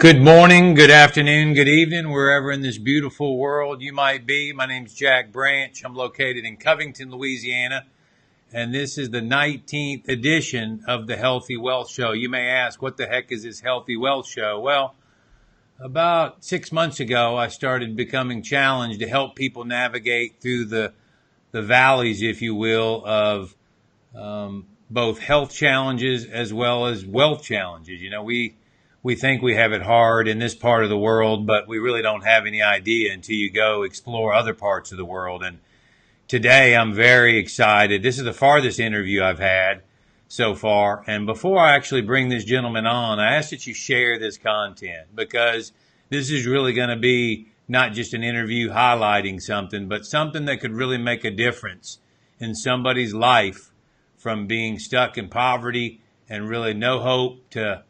Good morning, good afternoon, good evening, wherever in this beautiful world you might be. My name's Jack Branch. I'm located in Covington, Louisiana, and this is the 19th edition of the Healthy Wealth Show. You may ask, what the heck is this Healthy Wealth Show? Well, about 6 months ago, I started becoming challenged to help people navigate through the valleys, if you will, of both health challenges as well as wealth challenges. We think we have it hard in this part of the world, but we really don't have any idea until you go explore other parts of the world. And today I'm very excited. This is the farthest interview I've had so far. And before I actually bring this gentleman on, I ask that you share this content, because this is really going to be not just an interview highlighting something, but something that could really make a difference in somebody's life, from being stuck in poverty and really no hope to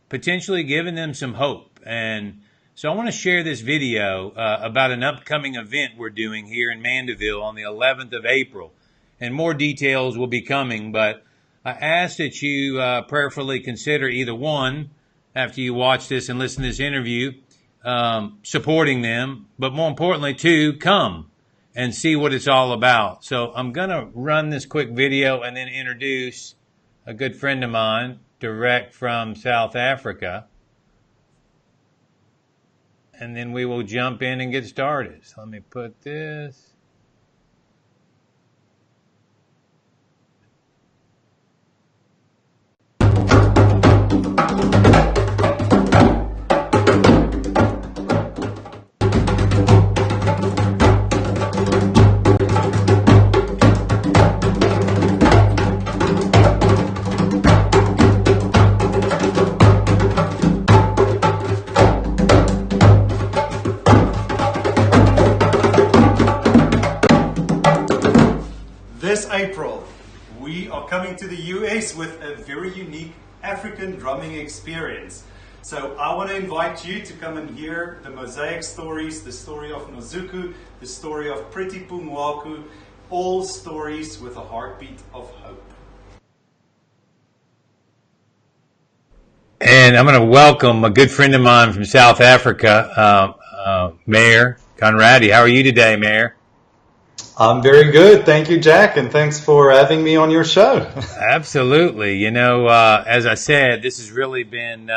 potentially giving them some hope. And so I want to share this video about an upcoming event we're doing here in Mandeville on the 11th of April. And more details will be coming, but I ask that you prayerfully consider either one, after you watch this and listen to this interview, supporting them, but more importantly, two, come and see what it's all about. So I'm going to run this quick video and then introduce a good friend of mine, direct from South Africa, and then we will jump in and get started. So let me put this. This April, we are coming to the US with a very unique African drumming experience. So I want to invite you to come and hear the Mosaic stories, the story of Nozuku, the story of Pretty Pumwaku, all stories with a heartbeat of hope. And I'm going to welcome a good friend of mine from South Africa, Meyer Conradie. How are you today, Meyer? I'm very good. Thank you, Jack, and thanks for having me on your show. Absolutely. As I said, this has really been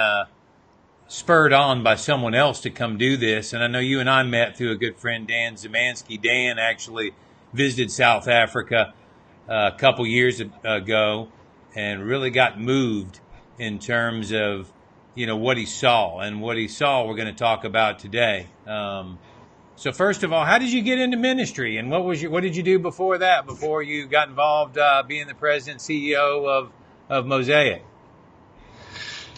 spurred on by someone else to come do this. And I know you and I met through a good friend, Dan Zemansky. Dan actually visited South Africa a couple years ago and really got moved in terms of, what he saw. And what he saw we're going to talk about today. So first of all, how did you get into ministry, and what did you do before that, before you got involved being the president CEO of Mosaic?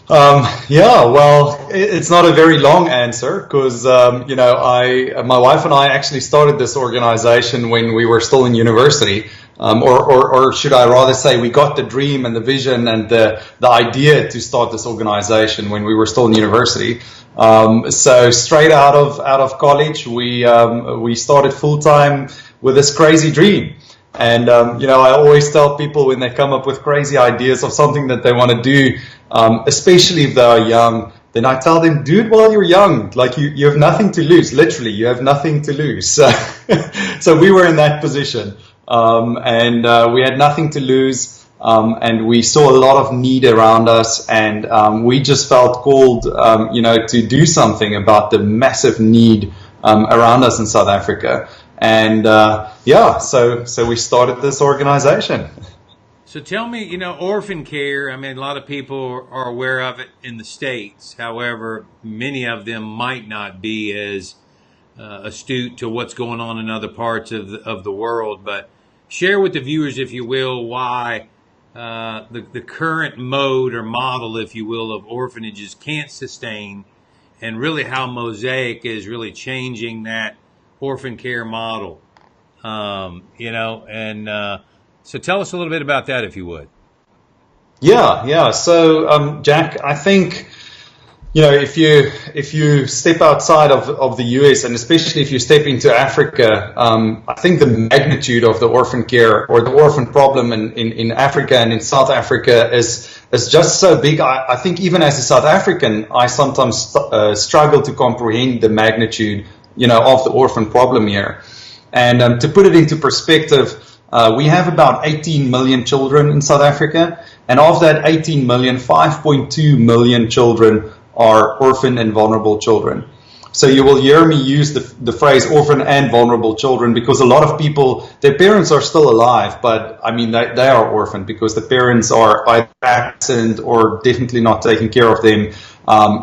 It's not a very long answer, because my wife and I actually started this organization when we were still in university, or should I rather say, we got the dream and the vision and the idea to start this organization when we were still in university. So straight out of college, we started full time with this crazy dream. And I always tell people, when they come up with crazy ideas of something that they want to do, especially if they are young, then I tell them, do it while you're young. Like you have nothing to lose. Literally, you have nothing to lose. So we were in that position, and we had nothing to lose. And we saw a lot of need around us, and we just felt called, to do something about the massive need around us in South Africa. And so we started this organization. So tell me, orphan care, I mean, a lot of people are aware of it in the States. However, many of them might not be as astute to what's going on in other parts of the world. But share with the viewers, if you will, why the current mode or model, if you will, of orphanages can't sustain, and really how Mosaic is really changing that orphan care model. So tell us a little bit about that, if you would. Yeah. So, Jack, I think if you step outside of the US, and especially if you step into Africa, I think the magnitude of the orphan care or the orphan problem in Africa and in South Africa is just so big. I think even as a South African, I sometimes struggle to comprehend the magnitude, of the orphan problem here. And to put it into perspective, we have about 18 million children in South Africa, and of that 18 million, 5.2 million children are orphan and vulnerable children. So you will hear me use the phrase orphan and vulnerable children because a lot of people, their parents are still alive, but I mean, they are orphaned because the parents are either absent or definitely not taking care of them.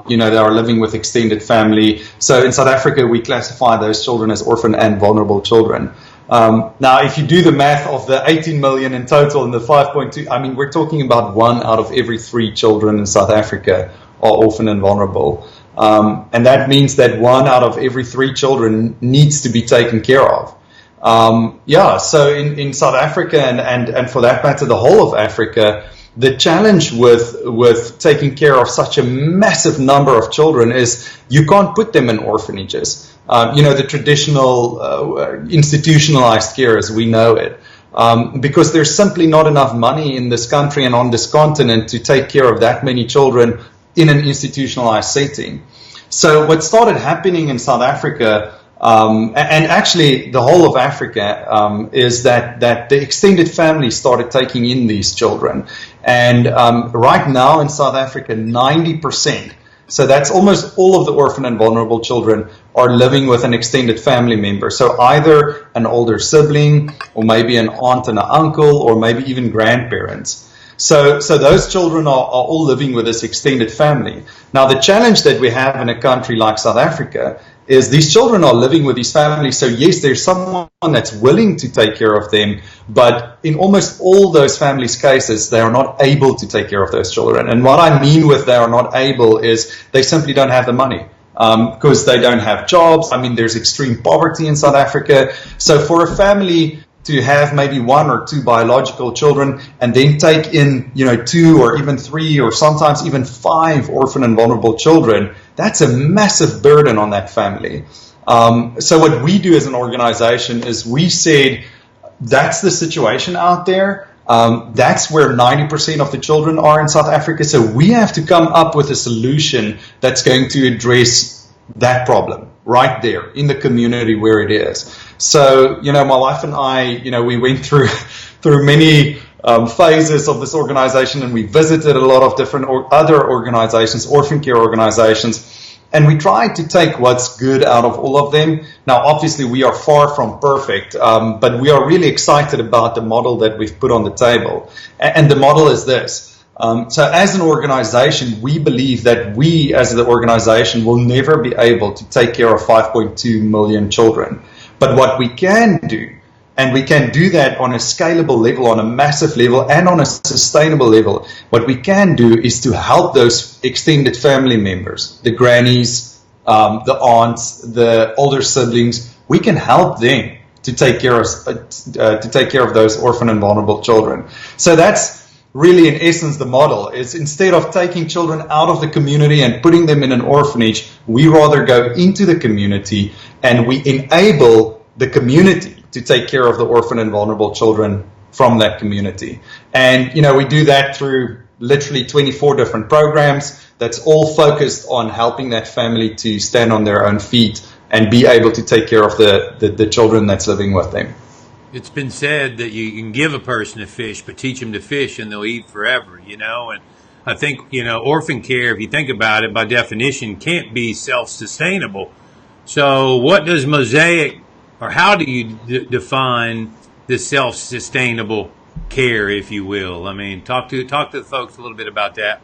They are living with extended family. So in South Africa, we classify those children as orphan and vulnerable children. Now, if you do the math of the 18 million in total and the 5.2, I mean, we're talking about 1 out of every 3 children in South Africa are orphan and vulnerable. And that means that 1 out of every 3 children needs to be taken care of. So in South Africa and for that matter, the whole of Africa, the challenge with taking care of such a massive number of children is you can't put them in orphanages. The traditional institutionalized care as we know it. Because there's simply not enough money in this country and on this continent to take care of that many children in an institutionalized setting. So what started happening in South Africa, and actually the whole of Africa, is that the extended family started taking in these children. And right now in South Africa, 90%, so that's almost all of the orphan and vulnerable children, are living with an extended family member. So either an older sibling, or maybe an aunt and an uncle, or maybe even grandparents. So those children are all living with this extended family. Now, the challenge that we have in a country like South Africa is these children are living with these families. So yes, there's someone that's willing to take care of them, but in almost all those families' cases, they are not able to take care of those children. And what I mean with they are not able is they simply don't have the money. Because they don't have jobs. I mean, there's extreme poverty in South Africa. So for a family to have maybe 1 or 2 biological children and then take in, 2 or even 3 or sometimes even 5 orphan and vulnerable children, that's a massive burden on that family. So what we do as an organization is we said, that's the situation out there. That's where 90% of the children are in South Africa. So we have to come up with a solution that's going to address that problem right there in the community where it is. So, my wife and I, we went through many phases of this organization, and we visited a lot of different other organizations, orphan care organizations. And we tried to take what's good out of all of them. Now, obviously, we are far from perfect, but we are really excited about the model that we've put on the table. And the model is this. So as an organization, we believe that we, as the organization, will never be able to take care of 5.2 million children. But what we can do, and we can do that on a scalable level, on a massive level, and on a sustainable level. What we can do is to help those extended family members, the grannies, the aunts, the older siblings. We can help them to take care of those orphan and vulnerable children. So that's really, in essence, the model. Is instead of taking children out of the community and putting them in an orphanage, we rather go into the community and we enable the community to take care of the orphan and vulnerable children from that community. And, we do that through literally 24 different programs that's all focused on helping that family to stand on their own feet and be able to take care of the children that's living with them. It's been said that you can give a person a fish, but teach them to fish and they'll eat forever, and I think, orphan care, if you think about it, by definition, can't be self-sustainable. So what does Mosaic, or how do you define the self-sustainable care, if you will? I mean, talk to the folks a little bit about that.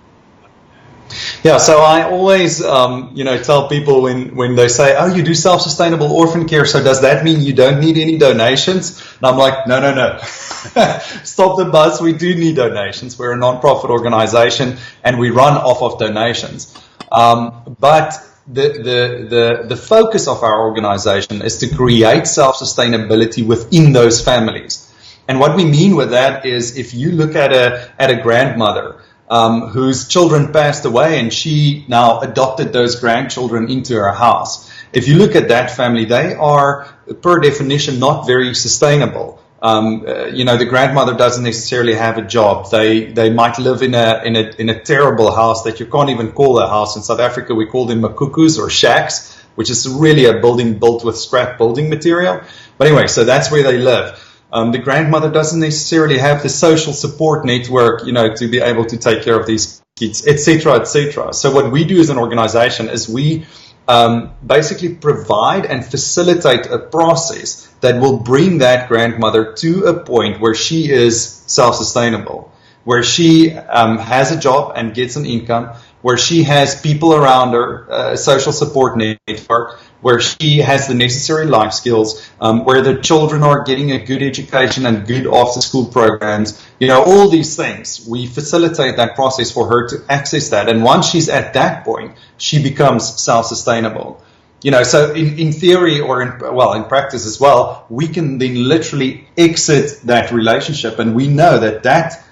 Yeah, so I always, tell people when they say, oh, you do self-sustainable orphan care, so does that mean you don't need any donations? And I'm like, no. Stop the bus. We do need donations. We're a non-profit organization, and we run off of donations. But the focus of our organization is to create self-sustainability within those families. And what we mean with that is if you look at a grandmother, whose children passed away, and she now adopted those grandchildren into her house. If you look at that family, they are, per definition, not very sustainable. The grandmother doesn't necessarily have a job. They might live in a terrible house that you can't even call a house. In South Africa, we call them makukus or shacks, which is really a building built with scrap building material. But anyway, so that's where they live. The grandmother doesn't necessarily have the social support network, to be able to take care of these kids, etc., etc. So what we do as an organization is we basically provide and facilitate a process that will bring that grandmother to a point where she is self-sustainable, where she has a job and gets an income, where she has people around her, a social support network, where she has the necessary life skills, where the children are getting a good education and good after-school programs, all these things. We facilitate that process for her to access that. And once she's at that point, she becomes self-sustainable. So in theory or in practice as well, we can then literally exit that relationship. And we know that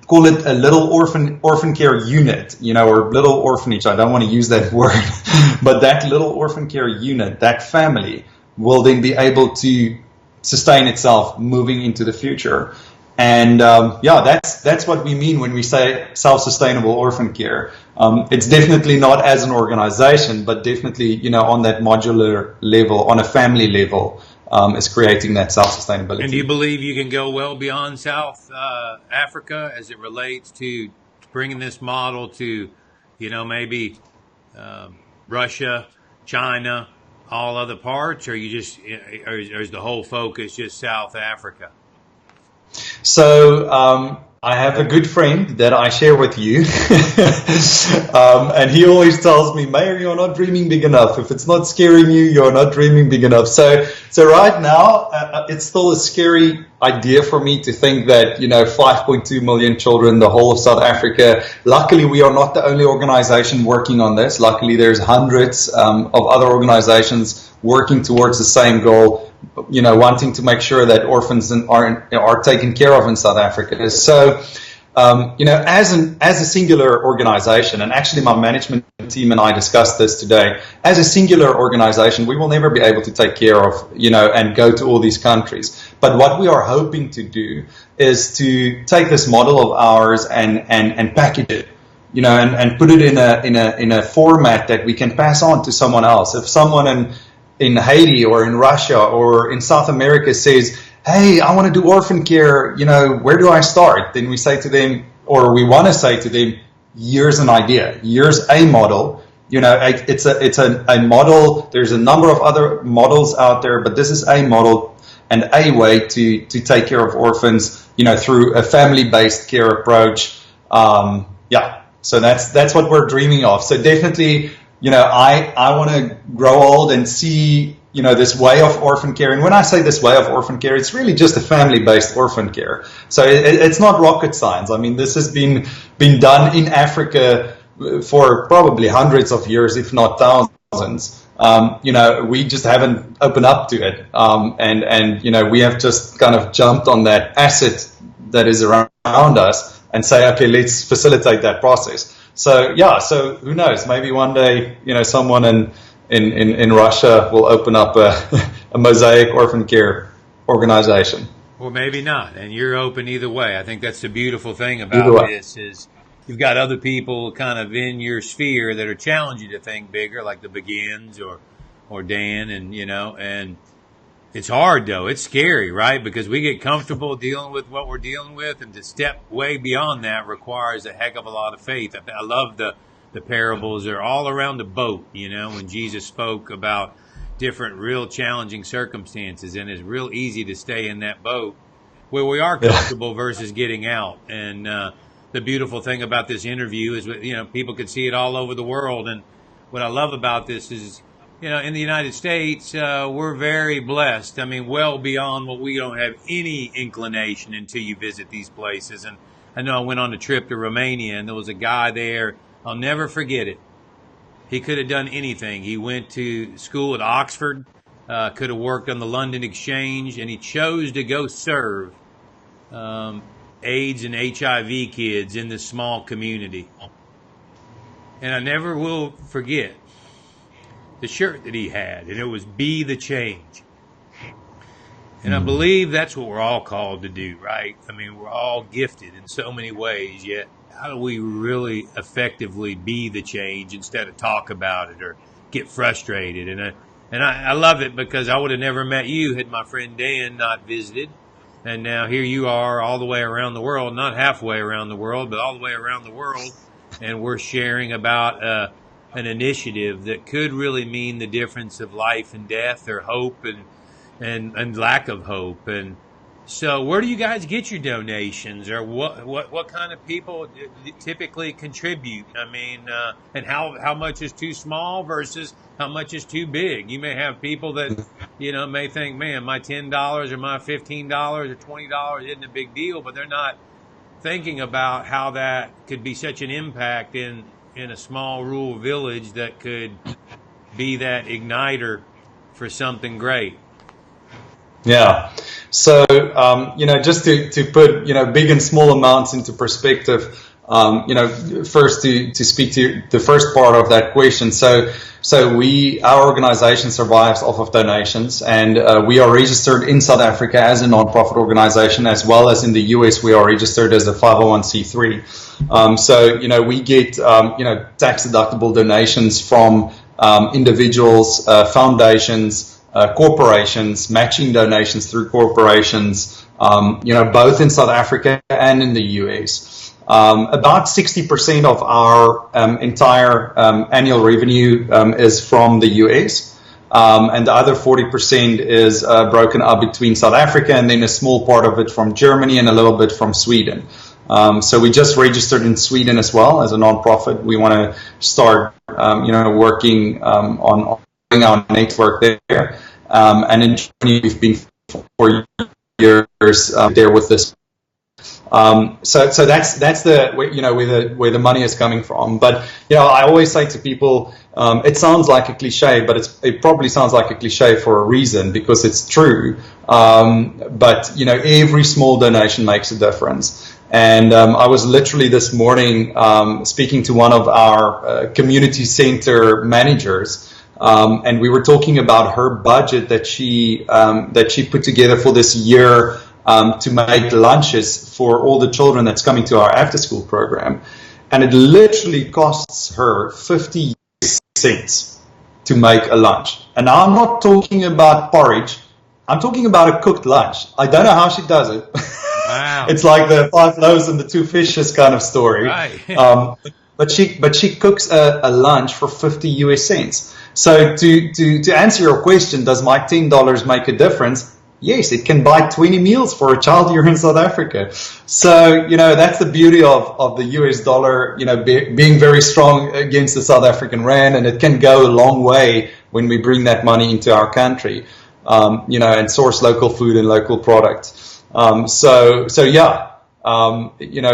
call it a little orphan care unit, or little orphanage. I don't want to use that word, but that little orphan care unit, that family, will then be able to sustain itself moving into the future. And that's what we mean when we say self-sustainable orphan care. It's definitely not as an organization, but definitely on that modular level, on a family level. Is creating that self-sustainability. And do you believe you can go well beyond South Africa as it relates to bringing this model to, maybe Russia, China, all other parts, or or is the whole focus just South Africa? So I have a good friend that I share with you, and he always tells me, Meyer, you're not dreaming big enough. If it's not scaring you, you're not dreaming big enough. So right now, it's still a scary idea for me to think that, 5.2 million children, the whole of South Africa. Luckily, we are not the only organization working on this. Luckily, there's hundreds of other organizations working towards the same goal, wanting to make sure that orphans are taken care of in South Africa. So, as a singular organization, and actually my management team and I discussed this today, as a singular organization, we will never be able to take care of, and go to all these countries. But what we are hoping to do is to take this model of ours and package it, and put it in a format that we can pass on to someone else. If someone in Haiti or in Russia or in South America says, hey, I want to do orphan care, where do I start? Then we say to them, or we want to say to them, here's an idea, here's a model. It's a model. There's a number of other models out there, but this is a model and a way to take care of orphans, through a family-based care approach. So that's what we're dreaming of. So definitely, I want to grow old and see, this way of orphan care. And when I say this way of orphan care, it's really just a family-based orphan care. So it's not rocket science. I mean, this has been done in Africa for probably hundreds of years, if not thousands. We just haven't opened up to it. And we have just kind of jumped on that asset that is around us and say, okay, let's facilitate that process. So who knows? Maybe one day, someone in Russia will open up a Mosaic orphan care organization. Or maybe not. And you're open either way. I think that's the beautiful thing about this is you've got other people kind of in your sphere that are challenging you to think bigger, like the Begins or Dan, and it's hard though. It's scary, right? Because we get comfortable dealing with what we're dealing with, and to step way beyond that requires a heck of a lot of faith. I love the parables. They're all around the boat, when Jesus spoke about different real challenging circumstances, and it's real easy to stay in that boat where we are comfortable versus getting out. And the beautiful thing about this interview is, people can see it all over the world. And what I love about this is, in the United States, we're very blessed. I mean, well beyond what we don't have any inclination until you visit these places. And I know I went on a trip to Romania, and there was a guy there. I'll never forget it. He could have done anything. He went to school at Oxford, could have worked on the London Exchange, and he chose to go serve AIDS and HIV kids in this small community. And I never will forget the shirt that he had, and it was "Be the Change." And I believe that's what we're all called to do, right? I mean, we're all gifted in so many ways, yet how do we really effectively be the change instead of talk about it or get frustrated? And I love it because I would have never met you had my friend Dan not visited. And now here you are all the way around the world, not halfway around the world, but all the way around the world. And we're sharing about an initiative that could really mean the difference of life and death, or hope and lack of hope. And so where do you guys get your donations, or what kind of people typically contribute? I mean, and how much is too small versus how much is too big? You may have people that, may think, man, my $10 or my $15 or $20 isn't a big deal, but they're not thinking about how that could be such an impact in a small rural village that could be that igniter for something great. Yeah. So, just to put, big and small amounts into perspective, first to speak to the first part of that question. So our organization survives off of donations, and we are registered in South Africa as a nonprofit organization, as well as in the US, we are registered as a 501c3. We get, tax deductible donations from individuals, foundations, corporations, matching donations through corporations, both in South Africa and in the US. About 60% of our entire annual revenue is from the US, and the other 40% is broken up between South Africa, and then a small part of it from Germany and a little bit from Sweden. So we just registered in Sweden as well as a nonprofit. We want to start, working on our network there. And in Germany, we've been for 4 years there with this. So that's the where the money is coming from. But I always say to people, it sounds like a cliche, but it probably sounds like a cliche for a reason, because it's true. But every small donation makes a difference. And I was literally this morning speaking to one of our community center managers. And we were talking about her budget that she put together for this year to make lunches for all the children that's coming to our after school program. And it literally costs her 50 cents to make a lunch. And now I'm not talking about porridge. I'm talking about a cooked lunch. I don't know how she does it. Wow. It's like the 5 loaves and the 2 fishes kind of story. Right. But she cooks a lunch for 50 US cents. So to answer your question, does my $10 make a difference? Yes, it can buy 20 meals for a child here in South Africa. So, that's the beauty of the US dollar, being very strong against the South African rand, and it can go a long way when we bring that money into our country, and source local food and local products.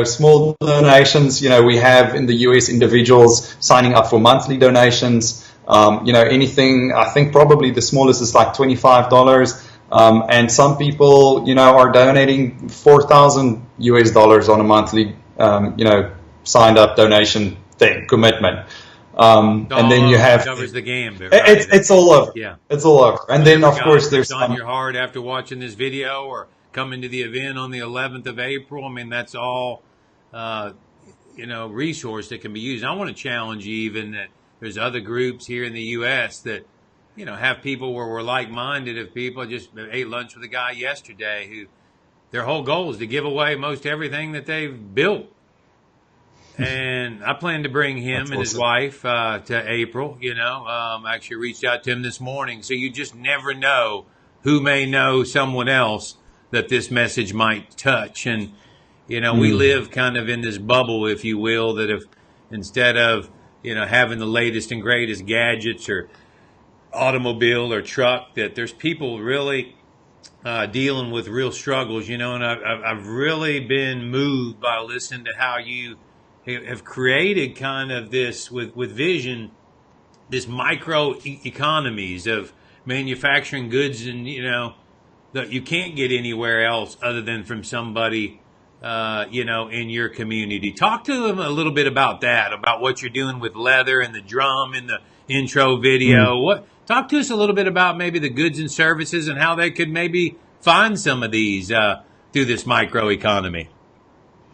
Small donations, we have in the US individuals signing up for monthly donations. Anything, I think probably the smallest is like $25. And some people, are donating $4,000 on a monthly, signed up donation commitment. And then you have covers the gambit. Right? It's all over. Yeah, it's all over. And then of course there's on your heart after watching this video or coming to the event on the 11th of April. I mean, that's all, resource that can be used. And I want to challenge you even that there's other groups here in the U.S. that, have people where we're like-minded of people. I just ate lunch with a guy yesterday who their whole goal is to give away most everything that they've built. And I plan to bring him and his wife to April, I actually reached out to him this morning. So you just never know who may know someone else that this message might touch. And, we live kind of in this bubble, if you will, that if instead of, having the latest and greatest gadgets or automobile or truck, that there's people really dealing with real struggles, and I've really been moved by listening to how you have created kind of this with vision, this micro economies of manufacturing goods and, that you can't get anywhere else other than from somebody in your community. Talk to them a little bit about that, about what you're doing with leather and the drum in the intro video. Talk to us a little bit about maybe the goods and services and how they could maybe find some of these through this microeconomy.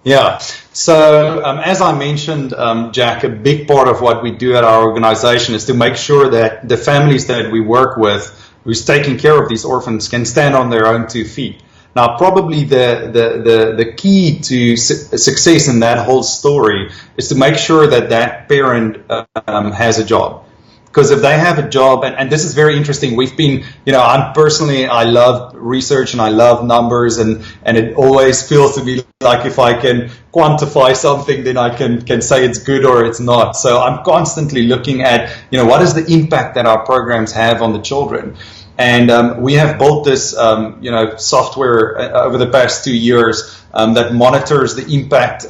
Yeah. So as I mentioned, Jack, a big part of what we do at our organization is to make sure that the families that we work with, who's taking care of these orphans, can stand on their own 2 feet. Now, probably the key to success in that whole story is to make sure that that parent has a job. Because if they have a job, and this is very interesting, we've been, I love research and I love numbers, and it always feels to me like if I can quantify something, then I can say it's good or it's not. So I'm constantly looking at, what is the impact that our programs have on the children. And we have built this, software over the past 2 years that monitors the impact,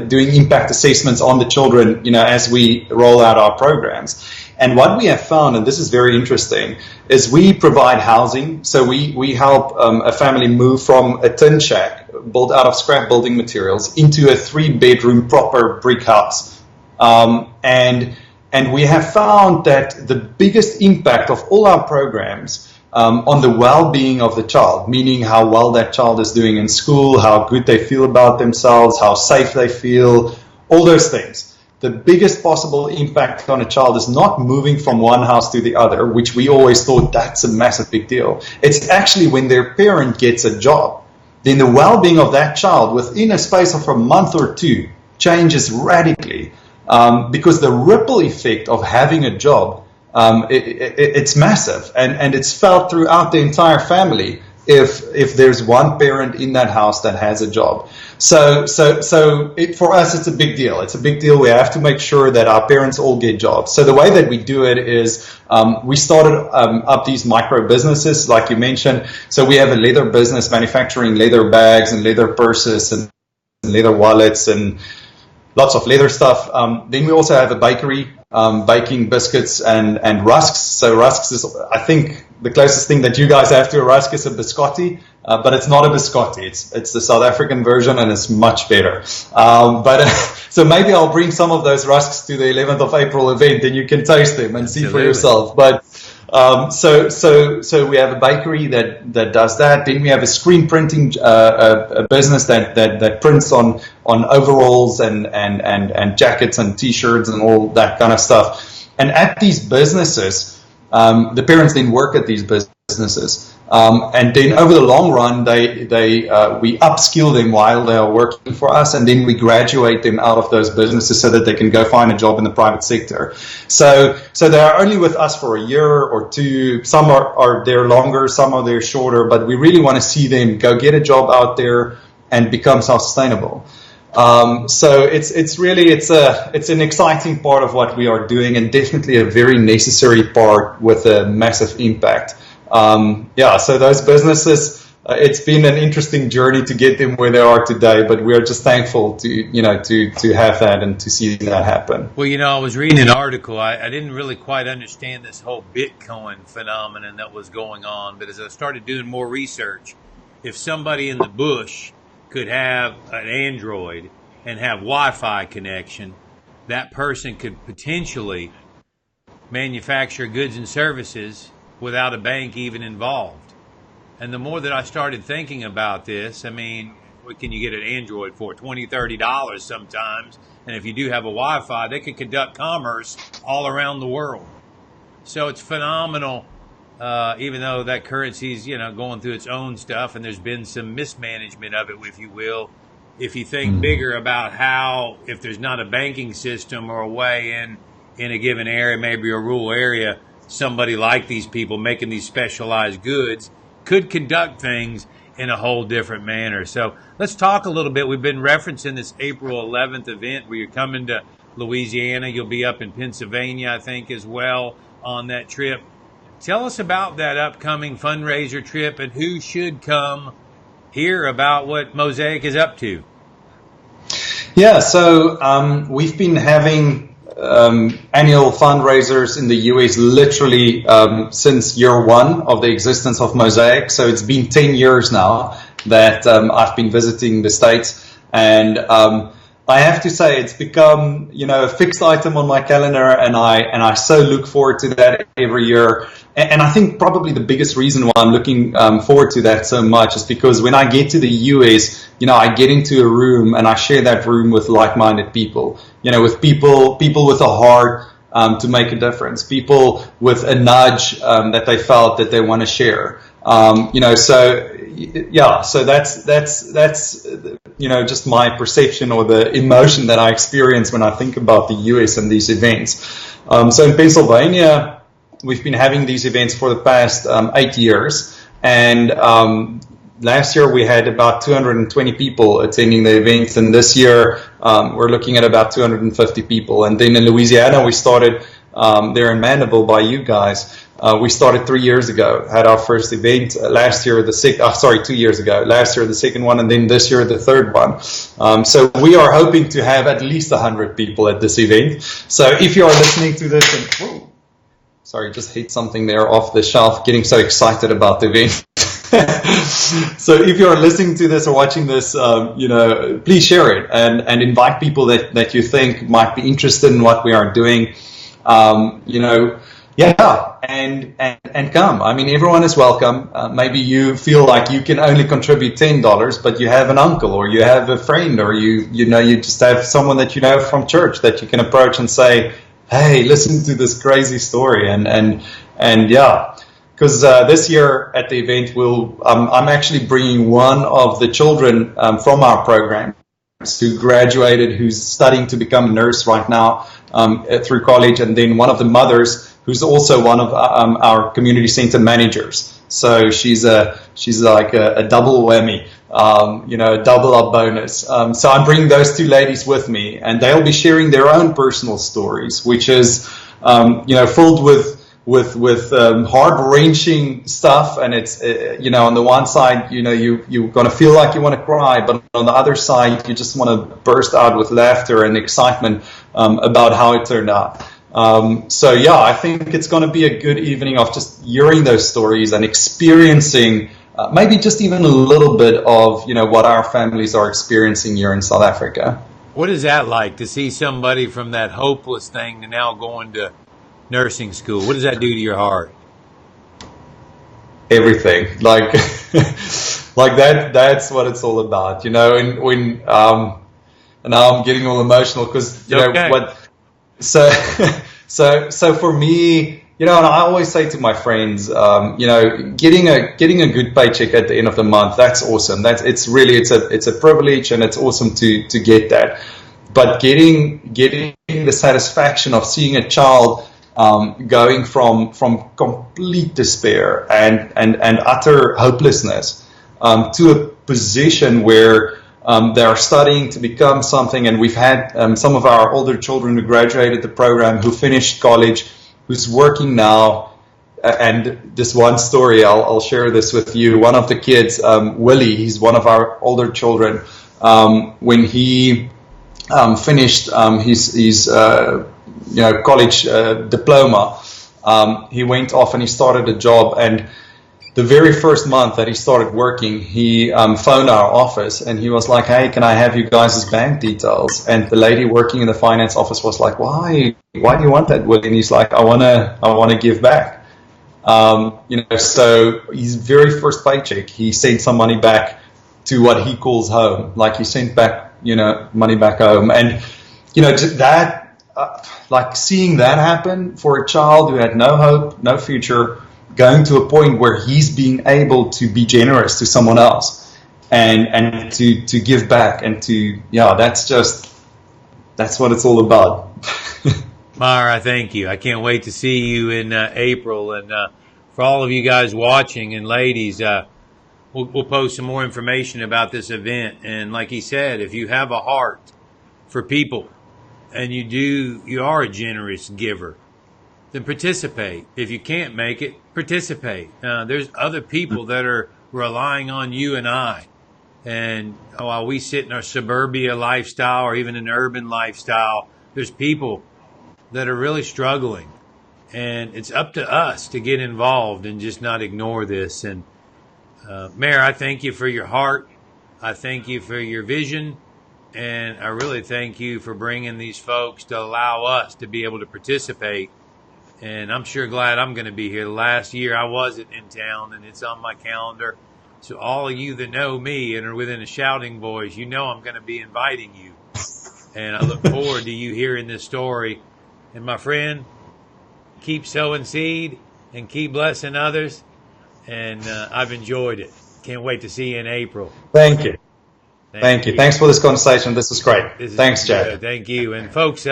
doing impact assessments on the children, as we roll out our programs. And what we have found, and this is very interesting, is we provide housing. So we help a family move from a tin shack built out of scrap building materials into a 3-bedroom proper brick house. And we have found that the biggest impact of all our programs on the well-being of the child, meaning how well that child is doing in school, how good they feel about themselves, how safe they feel, all those things. The biggest possible impact on a child is not moving from one house to the other, which we always thought that's a massive big deal. It's actually when their parent gets a job. Then the well-being of that child within a space of a month or two changes radically. Because the ripple effect of having a job, it's massive, and it's felt throughout the entire family if there's one parent in that house that has a job. So for us, it's a big deal. It's a big deal. We have to make sure that our parents all get jobs. So the way that we do it is we started up these micro businesses, like you mentioned. So we have a leather business manufacturing leather bags and leather purses and leather wallets and lots of leather stuff. Then we also have a bakery, baking biscuits and rusks. So rusks is, I think, the closest thing that you guys have to a rusk is a biscotti, but it's not a biscotti. It's the South African version, and it's much better. So maybe I'll bring some of those rusks to the 11th of April event, and you can taste them and see for yourself. But so we have a bakery that does that. Then we have a screen printing a business that prints on overalls and jackets and T-shirts and all that kind of stuff. And at these businesses, the parents then work at these businesses, and then over the long run, we upskill them while they are working for us, and then we graduate them out of those businesses so that they can go find a job in the private sector. So they are only with us for a year or two. Some are there longer, some are there shorter, but we really want to see them go get a job out there and become self-sustainable. So it's an exciting part of what we are doing, and definitely a very necessary part with a massive impact. So those businesses, it's been an interesting journey to get them where they are today, but we are just thankful to have that and to see that happen. Well, I was reading an article. I didn't really quite understand this whole Bitcoin phenomenon that was going on, but as I started doing more research, if somebody in the bush could have an Android and have Wi-Fi connection, that person could potentially manufacture goods and services without a bank even involved. And the more that I started thinking about this, what can you get an Android for? $20, $30 sometimes. And if you do have a Wi-Fi, they could conduct commerce all around the world. So it's phenomenal. Even though that currency's, going through its own stuff, and there's been some mismanagement of it, if you will. If you think bigger about how, if there's not a banking system or a way in a given area, maybe a rural area, somebody like these people making these specialized goods could conduct things in a whole different manner. So let's talk a little bit. We've been referencing this April 11th event where you're coming to Louisiana. You'll be up in Pennsylvania, I think, as well on that trip. Tell us about that upcoming fundraiser trip and who should come hear about what Mosaic is up to. Yeah, so we've been having annual fundraisers in the US literally since year one of the existence of Mosaic. So it's been 10 years now. that I've been visiting the States, and I have to say it's become, a fixed item on my calendar, and I so look forward to that every year. And I think probably the biggest reason why I'm looking forward to that so much is because when I get to the US, I get into a room and I share that room with like-minded people, with people with a heart to make a difference, people with a nudge that they felt that they want to share. So that's just my perception or the emotion that I experience when I think about the US and these events. So in Pennsylvania, we've been having these events for the past 8 years, and last year we had about 220 people attending the events, and this year we're looking at about 250 people. And then in Louisiana, we started there in Mandeville by you guys. We started 3 years ago, had our first event last year, 2 years ago. Last year, the second one, and then this year, the third one. So we are hoping to have at least 100 people at this event. So if you are listening to this, and just hit something there off the shelf, getting so excited about the event. So if you're listening to this or watching this, please share it and invite people that you think might be interested in what we are doing. And come. I mean, everyone is welcome. Maybe you feel like you can only contribute $10, but you have an uncle or you have a friend, or you just have someone that you know from church that you can approach and say, hey, listen to this crazy story. Because this year at the event, I'm actually bringing one of the children from our program who graduated, who's studying to become a nurse right now through college, and then one of the mothers who's also one of our community center managers. So she's like a double whammy, a double up bonus. So I'm bringing those two ladies with me, and they'll be sharing their own personal stories, which is filled with heart-wrenching stuff. And it's on the one side, you're going to feel like you want to cry, but on the other side, you just want to burst out with laughter and excitement about how it turned out. I think it's going to be a good evening of just hearing those stories and experiencing maybe just even a little bit of what our families are experiencing here in South Africa. What is that like to see somebody from that hopeless thing to now going to nursing school? What does that do to your heart? Everything. Like that's what it's all about, and now I'm getting all emotional because So for me, and I always say to my friends, getting a good paycheck at the end of the month, that's awesome. It's a privilege, and it's awesome to get that. But getting the satisfaction of seeing a child going from complete despair and utter hopelessness to a position where they are studying to become something, and we've had some of our older children who graduated the program, who finished college, who's working now. And this one story, I'll share this with you. One of the kids, Willie, he's one of our older children. When he finished his college diploma, he went off and he started a job. And the very first month that he started working, he phoned our office and he was like, hey, can I have you guys' bank details? And the lady working in the finance office was like, why do you want that, Will? And he's like, I want to give back. So his very first paycheck, he sent some money back to what he calls home. Like he sent back, money back home. And, that, like seeing that happen for a child who had no hope, no future, going to a point where he's being able to be generous to someone else and to give back and that's what it's all about. Meyer, I thank you. I can't wait to see you in April. And for all of you guys watching and ladies, we'll post some more information about this event. And like he said, if you have a heart for people and you are a generous giver, then participate. If you can't make it, participate. There's other people that are relying on you and I. And while we sit in our suburbia lifestyle or even an urban lifestyle, there's people that are really struggling. And it's up to us to get involved and just not ignore this. And Mayor, I thank you for your heart. I thank you for your vision. And I really thank you for bringing these folks to allow us to be able to participate. And I'm sure glad I'm going to be here. The last year I wasn't in town, and it's on my calendar. So all of you that know me and are within a shouting voice, you know I'm going to be inviting you. And I look forward to you hearing this story. And my friend, keep sowing seed and keep blessing others. And I've enjoyed it. Can't wait to see you in April. Thank you. Thank you. Thanks for this conversation. This is great. Thanks, Jack. Thank you. And folks,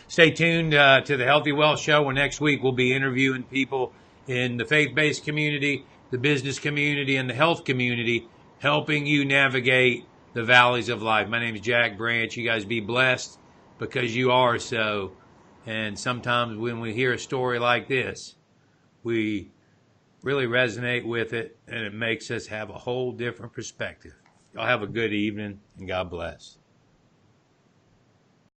stay tuned to the Healthy Wealth Show, where next week we'll be interviewing people in the faith-based community, the business community, and the health community, helping you navigate the valleys of life. My name is Jack Branch. You guys be blessed, because you are so. And sometimes when we hear a story like this, we really resonate with it, and it makes us have a whole different perspective. Y'all have a good evening, and God bless.